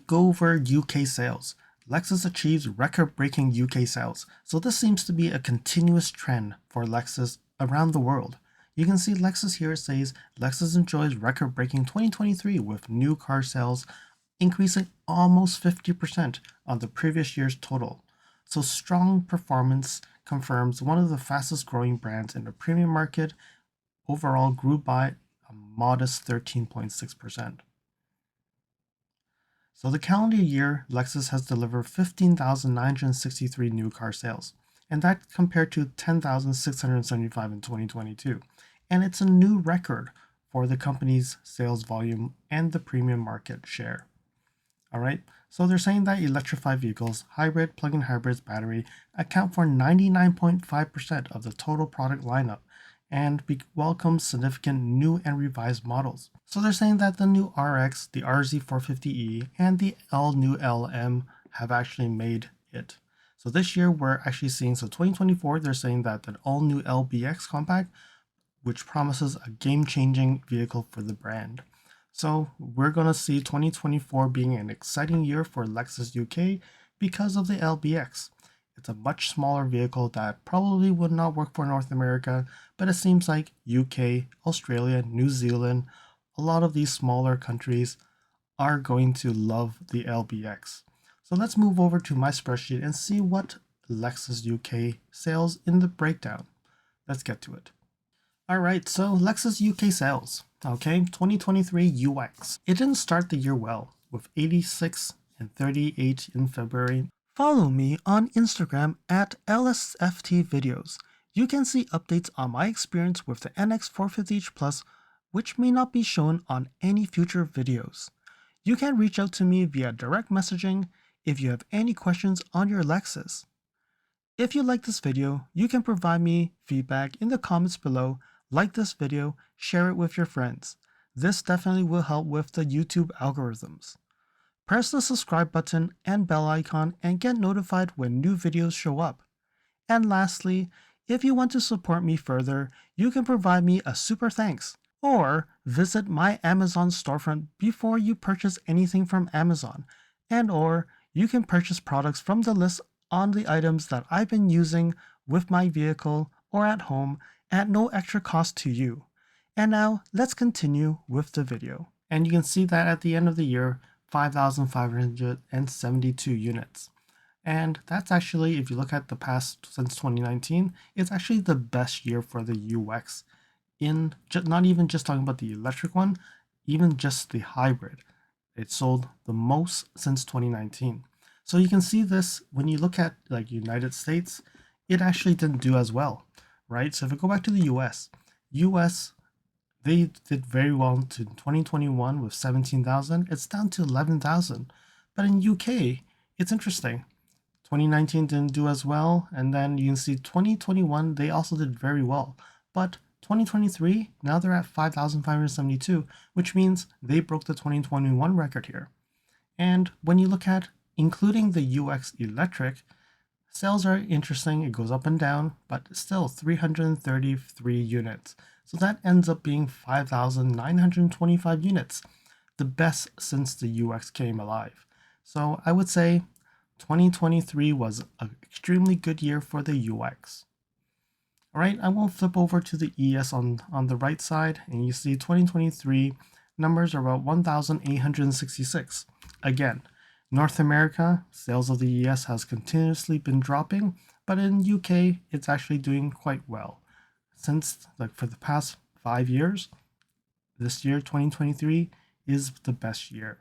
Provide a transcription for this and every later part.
go over UK sales. Lexus achieves record-breaking UK sales, so this seems to be a continuous trend for Lexus around the world. You can see Lexus here says Lexus enjoys record-breaking 2023 with new car sales increasing almost 50% on the previous year's total. So strong performance confirms one of the fastest growing brands in the premium market overall grew by a modest 13.6%. So the calendar year, Lexus has delivered 15,963 new car sales, and that compared to 10,675 in 2022. And it's a new record for the company's sales volume and the premium market share. All right, so they're saying that electrified vehicles, hybrid, plug-in hybrids, battery, account for 99.5% of the total product lineup and welcomes significant new and revised models. So they're saying that the new RX, the RZ450e, and the all-new LM have actually made it. So this year we're actually seeing, so 2024, they're saying that the all-new LBX compact, which promises a game-changing vehicle for the brand. So we're going to see 2024 being an exciting year for Lexus UK because of the LBX. It's a much smaller vehicle that probably would not work for North America, but it seems like UK, Australia, New Zealand, a lot of these smaller countries are going to love the LBX. So let's move over to my spreadsheet and see what Lexus UK sales in the breakdown. Let's get to it. All right, so Lexus UK sales. Okay, 2023 UX. It didn't start the year well, with 86 and 38 in February. Follow me on Instagram at LSFT videos. You can see updates on my experience with the NX 450h Plus, which may not be shown on any future videos. You can reach out to me via direct messaging if you have any questions on your Lexus. If you like this video, you can provide me feedback in the comments below. Like this video, share it with your friends. This definitely will help with the YouTube algorithms. Press the subscribe button and bell icon and get notified when new videos show up. And lastly, if you want to support me further, you can provide me a super thanks or visit my Amazon storefront before you purchase anything from Amazon, and or you can purchase products from the list on the items that I've been using with my vehicle or at home at no extra cost to you. And now let's continue with the video. And you can see that at the end of the year, 5,572 units. And that's actually, if you look at the past since 2019, it's actually the best year for the UX in not even just talking about the electric one, even just the hybrid. It sold the most since 2019. So you can see this when you look at like United States, it actually didn't do as well, right? So if we go back to the US, they did very well to 2021 with 17,000. It's down to 11,000. But in UK, it's interesting. 2019 didn't do as well. And then you can see 2021, they also did very well. But 2023, now they're at 5,572, which means they broke the 2021 record here. And when you look at including the UX electric, sales are interesting. It goes up and down, but still 333 units. So that ends up being 5,925 units, the best since the UX came alive. So I would say 2023 was an extremely good year for the UX. All right, I will flip over to the ES on the right side, and you see 2023 numbers are about 1,866. Again, North America, sales of the ES has continuously been dropping, but in UK, it's actually doing quite well. Since for the past 5 years, this year, 2023, is the best year.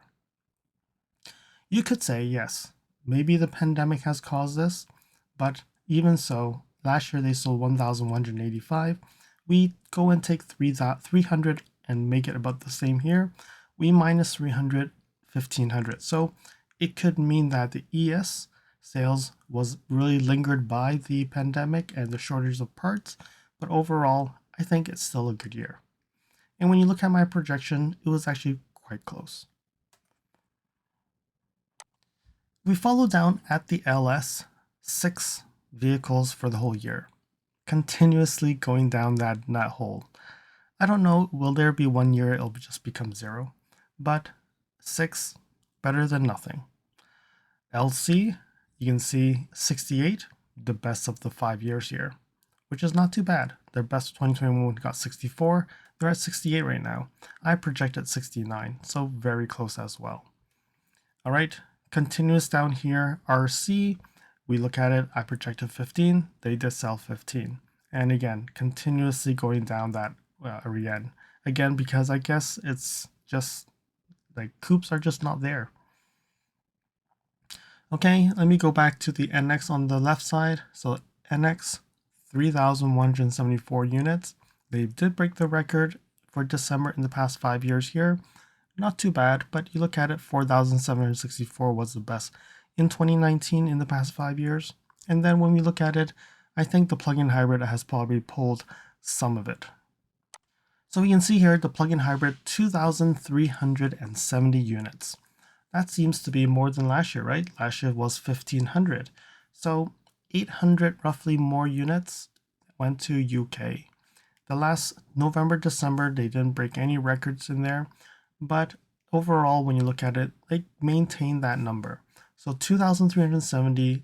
You could say, yes, maybe the pandemic has caused this, but even so, last year they sold 1,185. We go and take 300 and make it about the same here. We minus 300, 1,500. So it could mean that the ES sales was really lingered by the pandemic and the shortage of parts, but overall, I think it's still a good year. And when you look at my projection, it was actually quite close. We follow down at the LS, 6 vehicles for the whole year, continuously going down that hole. I don't know, will there be one year it'll just become 0? But 6 better than nothing. LC, you can see 68, the best of the 5 years here, which is not too bad. Their best 2021 got 64. They're at 68 right now. I projected 69, so very close as well. All right, continuous down here, RC, we look at it, I projected 15, they did sell 15. And again, continuously going down that again, because I guess it's just like coupes are just not there. Okay, let me go back to the NX on the left side. So NX, 3,174 units. They did break the record for December in the past 5 years here. Not too bad, but you look at it, 4,764 was the best in 2019 in the past 5 years. And then when we look at it, I think the plug-in hybrid has probably pulled some of it. So we can see here the plug-in hybrid, 2,370 units. That seems to be more than last year, right? Last year was 1,500. So 800 roughly more units went to UK. The last November, December, they didn't break any records in there. But overall, when you look at it, they maintained that number. So 2,370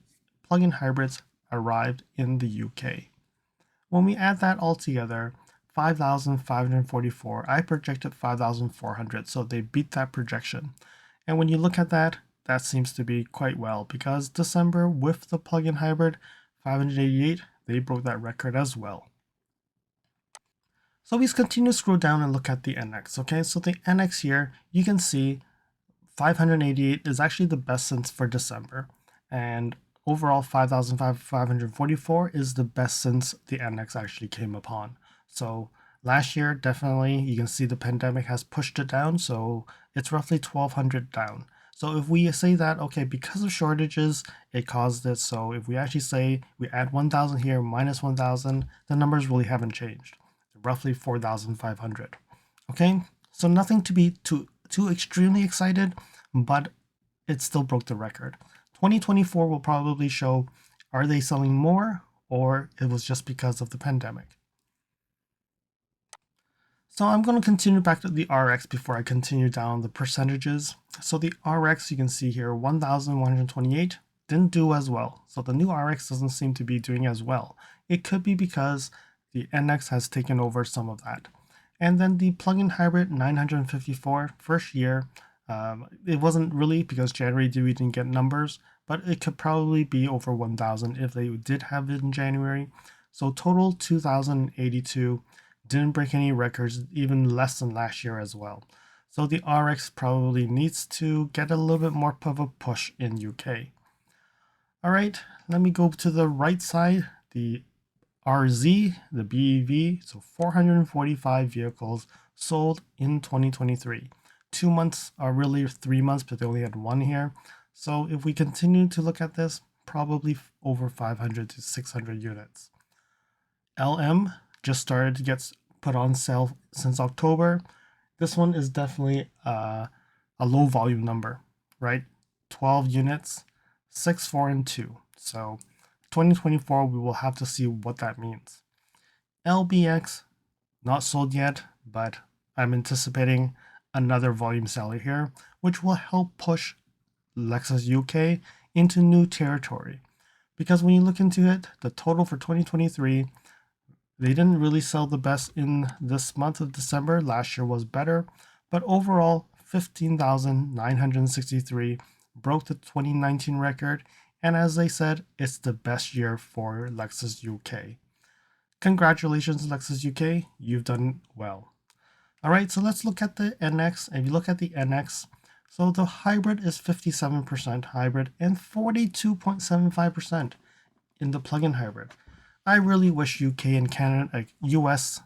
plug-in hybrids arrived in the UK. When we add that all together, 5,544, I projected 5,400, so they beat that projection. And when you look at that, that seems to be quite well, because December with the plug-in hybrid, 588, they broke that record as well. So we continue to scroll down and look at the NX. Okay, so the NX here, you can see 588 is actually the best since for December. And overall 5,544 is the best since the NX actually came upon. So last year, definitely, you can see the pandemic has pushed it down. So it's roughly 1,200 down. So if we say that, okay, because of shortages, it caused it. So if we actually say we add 1,000 here, minus 1,000, the numbers really haven't changed. Roughly 4,500. Okay, so nothing to be too extremely excited, but it still broke the record. 2024 will probably show, are they selling more, or it was just because of the pandemic. So I'm going to continue back to the RX before I continue down the percentages. So the RX, you can see here, 1,128 didn't do as well. So the new RX doesn't seem to be doing as well. It could be because the NX has taken over some of that. And then the plug-in hybrid 954 first year, it wasn't really because January we didn't get numbers, but it could probably be over 1,000 if they did have it in January. So total 2,082, didn't break any records, even less than last year as well. So the RX probably needs to get a little bit more of a push in UK. All right, let me go to the right side, the RZ, the BEV, so 445 vehicles sold in 2023. 2 months are really 3 months, but they only had one here. So if we continue to look at this, probably over 500 to 600 units. LM just started to get put on sale since October. This one is definitely a low volume number, right? 12 units, 6, 4, and 2. So 2024, we will have to see what that means. LBX, not sold yet, but I'm anticipating another volume seller here, which will help push Lexus UK into new territory. Because when you look into it, the total for 2023, they didn't really sell the best in this month of December. Last year was better, but overall, 15,963 broke the 2019 record. And as they said, it's the best year for Lexus UK. Congratulations, Lexus UK. You've done well. All right, so let's look at the NX. If you look at the NX, so the hybrid is 57% hybrid and 42.75% in the plug-in hybrid. I really wish UK and Canada, like US,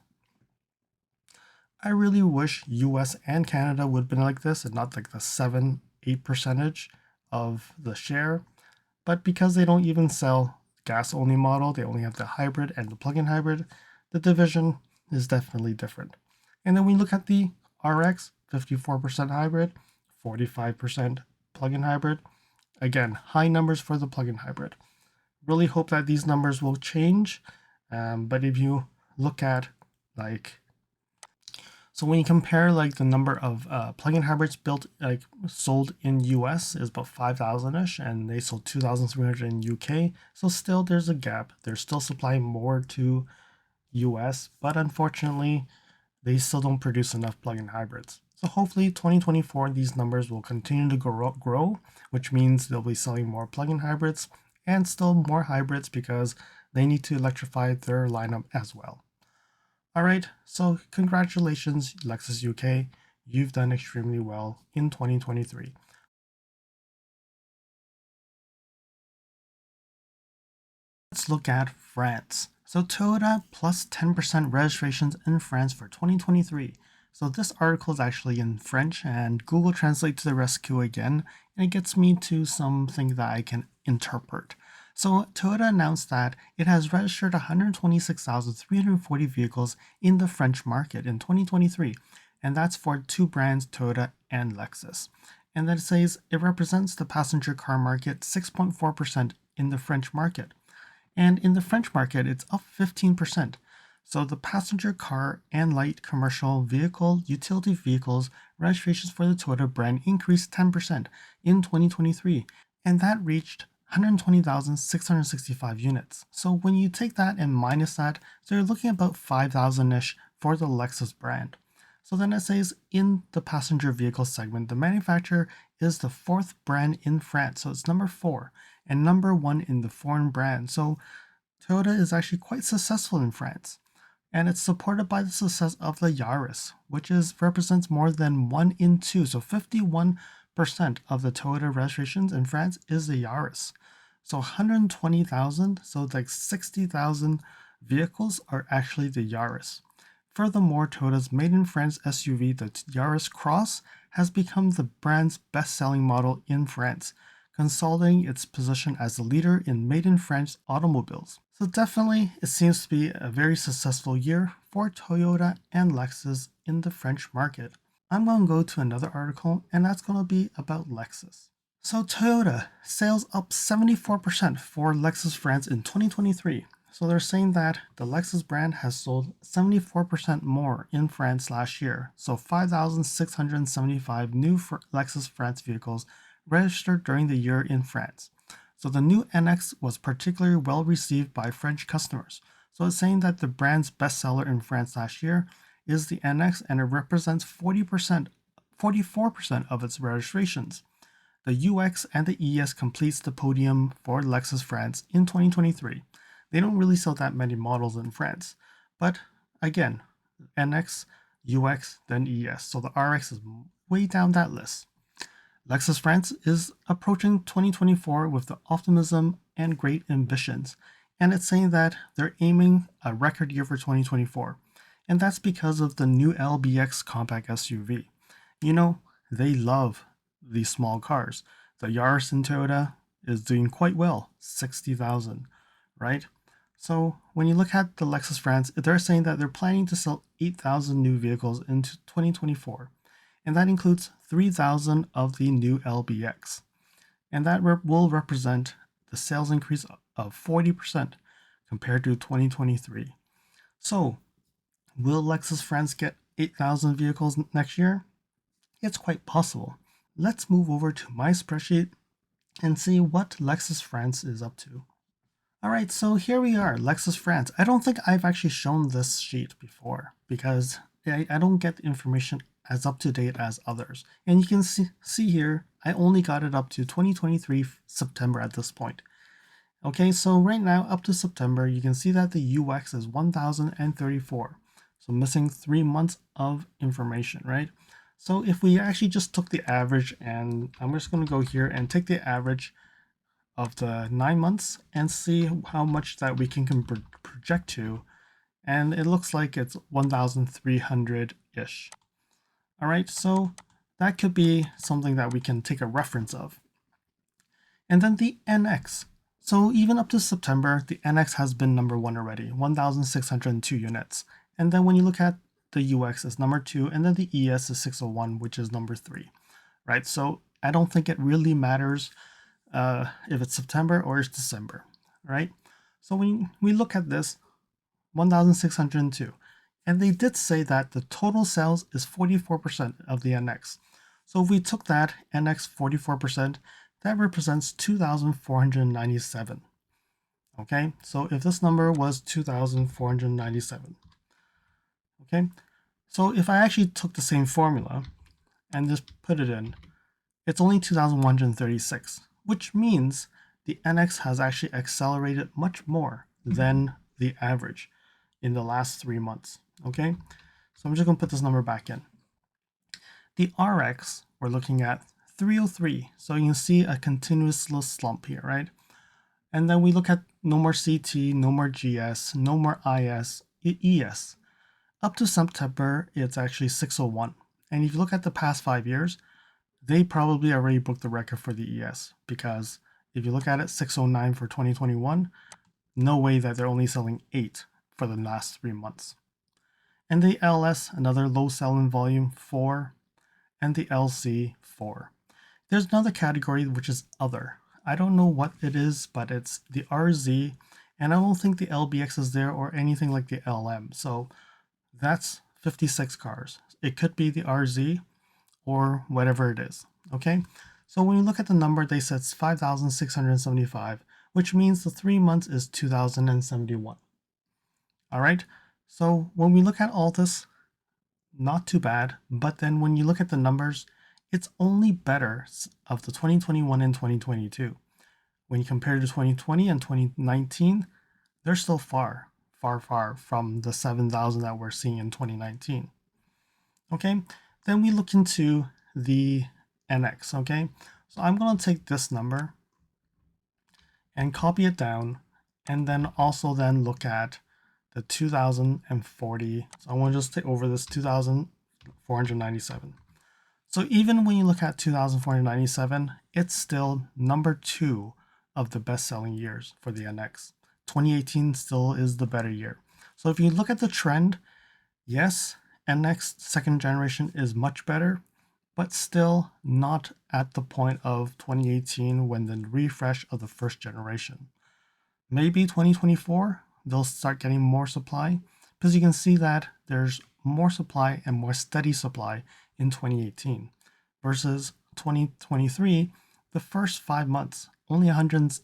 I really wish US and Canada would have been like this and not like the 7-8% of the share. But because they don't even sell gas only model, they only have the hybrid and the plug-in hybrid, the division is definitely different. And then we look at the RX, 54% hybrid, 45% plug-in hybrid. Again, high numbers for the plug-in hybrid. Really hope that these numbers will change. But if you look at So when you compare like the number of plug-in hybrids built sold in US is about 5,000ish, and they sold 2,300 in UK. So still there's a gap. They're still supplying more to US, but unfortunately they still don't produce enough plug-in hybrids. So hopefully 2024 these numbers will continue to grow, which means they'll be selling more plug-in hybrids and still more hybrids because they need to electrify their lineup as well. All right, so congratulations, Lexus UK. You've done extremely well in 2023. Let's look at France. So Toyota plus 10% registrations in France for 2023. So this article is actually in French, and Google Translate to the rescue again, and it gets me to something that I can interpret. So Toyota announced that it has registered 126,340 vehicles in the French market in 2023, and that's for two brands, Toyota and Lexus. And then it says it represents the passenger car market 6.4% in the French market. And in the French market, it's up 15%. So the passenger car and light commercial vehicle, utility vehicles registrations for the Toyota brand increased 10% in 2023, and that reached 120,665 units. So when you take that and minus that, so you're looking at about 5,000-ish for the Lexus brand. So then it says in the passenger vehicle segment, the manufacturer is the fourth brand in France. So it's number 4 and number 1 in the foreign brand. So Toyota is actually quite successful in France. And it's supported by the success of the Yaris, which represents more than 1 in 2. So 51% of the Toyota registrations in France is the Yaris. So 120,000, so like 60,000 vehicles are actually the Yaris. Furthermore, Toyota's made in France SUV, the Yaris Cross, has become the brand's best-selling model in France, consolidating its position as the leader in made in France automobiles. So definitely, it seems to be a very successful year for Toyota and Lexus in the French market. I'm going to go to another article, and that's going to be about Lexus. So Toyota sales up 74% for Lexus France in 2023. So they're saying that the Lexus brand has sold 74% more in France last year. So 5,675 new Lexus France vehicles registered during the year in France. So the new NX was particularly well received by French customers. So it's saying that the brand's bestseller in France last year is the NX, and it represents 44% of its registrations. The UX and the ES completes the podium for Lexus France in 2023. They don't really sell that many models in France, but again, NX, UX, then ES. So the RX is way down that list. Lexus France is approaching 2024 with the optimism and great ambitions, and it's saying that they're aiming a record year for 2024, and that's because of the new LBX compact SUV. You know, they love these small cars. The Yaris in Toyota is doing quite well, 60,000, right? So when you look at the Lexus France, they're saying that they're planning to sell 8,000 new vehicles into 2024, and that includes 3,000 of the new LBX, and that will represent the sales increase of 40% compared to 2023. So will Lexus France get 8,000 vehicles next year? It's quite possible. Let's move over to my spreadsheet and see what Lexus France is up to. All right, so here we are, Lexus France. I don't think I've actually shown this sheet before because I don't get the information as up to date as others. And you can see here, I only got it up to 2023 September at this point. Okay, so right now up to September, you can see that the UX is 1,034. So missing 3 months of information, right? So if we actually just took the average, and I'm just going to go here and take the average of the 9 months and see how much that we can project to, and it looks like it's 1,300-ish. All right, so that could be something that we can take a reference of. And then the NX. So even up to September, the NX has been number 1 already, 1,602 units. And then when you look at the UX is number 2, and then the ES is 601, which is number 3, right? So I don't think it really matters if it's September or it's December, right? So when we look at this, 1,602, And they did say that the total sales is 44% of the NX. So if we took that NX 44%, that represents 2,497. Okay, so if this number was 2,497, okay, so if I actually took the same formula and just put it in, it's only 2,136, which means the NX has actually accelerated much more than the average in the last 3 months. Okay, so I'm just going to put this number back in. The RX, we're looking at 303. So you can see a continuous slump here, right? And then we look at no more CT, no more GS, no more IS, ES. Up to September, it's actually 601. And if you look at the past 5 years, they probably already broke the record for the ES, because if you look at it, 609 for 2021, no way that they're only selling 8 for the last 3 months. And the LS, another low selling volume, 4, and the LC, 4. There's another category which is other. I don't know what it is, but it's the RZ, and I don't think the LBX is there or anything like the LM. So that's 56 cars. It could be the RZ or whatever it is. Okay, so when you look at the number, they said it's 5,675, which means the 3 months is 2,071. All right, so when we look at all this, not too bad, but then when you look at the numbers, it's only better of the 2021 and 2022. When you compare to 2020 and 2019, they're still far from the 7,000 that we're seeing in 2019. Okay, then we look into the NX. Okay, so I'm going to take this number and copy it down, and then also then look at the 2040. So I want to just take over this 2,497. So even when you look at 2,497, it's still number 2 of the best-selling years for the NX. 2018 still is the better year. So if you look at the trend, yes, NX second generation is much better, but still not at the point of 2018 when the refresh of the first generation. Maybe 2024, they'll start getting more supply, because you can see that there's more supply and more steady supply in 2018 versus 2023, the first 5 months, only 100,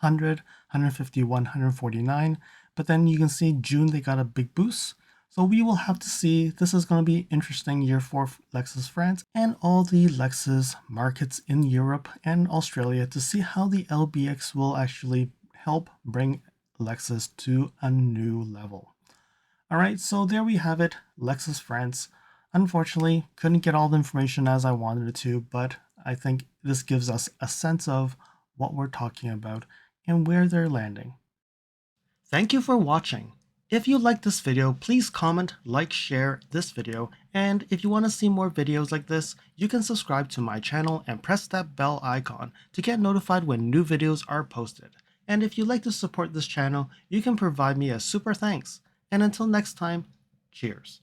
151, 149, but then you can see June they got a big boost. So we will have to see. This is going to be an interesting year for Lexus France and all the Lexus markets in Europe and Australia to see how the LBX will actually help bring Lexus to a new level. All right, so there we have it, Lexus France. Unfortunately, couldn't get all the information as I wanted it to, but I think this gives us a sense of what we're talking about and where they're landing. Thank you for watching. If you liked this video, please comment, like, share this video, and if you want to see more videos like this, you can subscribe to my channel and press that bell icon to get notified when new videos are posted. And if you'd like to support this channel, you can provide me a super thanks. And until next time, cheers.